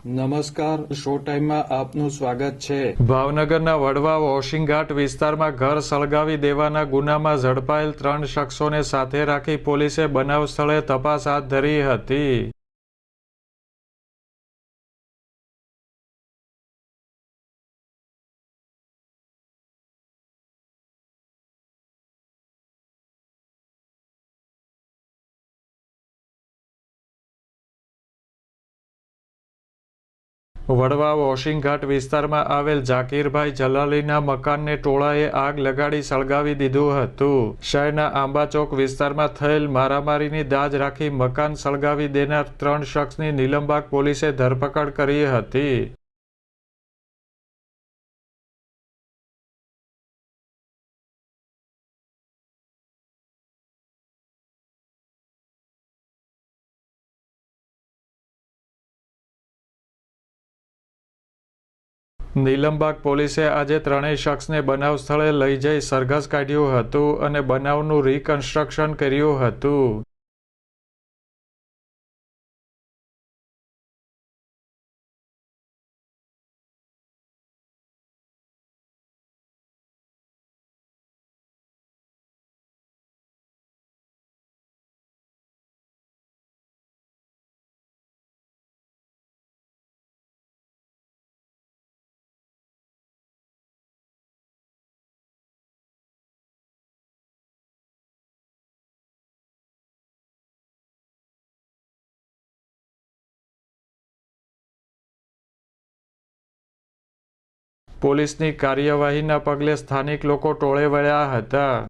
નમસ્કાર, શો ટાઈમમાં આપનું સ્વાગત છે। ભાવનગરના વડવા વોશિંગઘાટ વિસ્તારમાં ઘર સળગાવી દેવાના ગુનામાં ઝડપાયેલ 3 શખ્સોને સાથે રાખી પોલીસે બનાવ સ્થળે તપાસ હાથ ધરી હતી। વડવા વોશિંગઘાટ વિસ્તારમાં આવેલ ઝાકીરભાઈ જલાલીના મકાનને ટોળાએ આગ લગાડી સળગાવી દીધું હતું। શહેરના આંબાચોક વિસ્તારમાં થયેલ મારામારીની દાજ રાખી મકાન સળગાવી દેનાર 3 શખ્સની નીલમબાગ પોલીસે ધરપકડ કરી હતી। નીલમબાગ પોલીસે આજે 3 શખ્સને બનાવ સ્થળે લઈ જઈ સરઘસ કાઢ્યું હતું અને બનાવનું રિકન્સ્ટ્રક્શન કર્યું હતું। પોલીસની કાર્યવાહીના પગલે સ્થાનિક લોકો ટોળે વળ્યા હતા।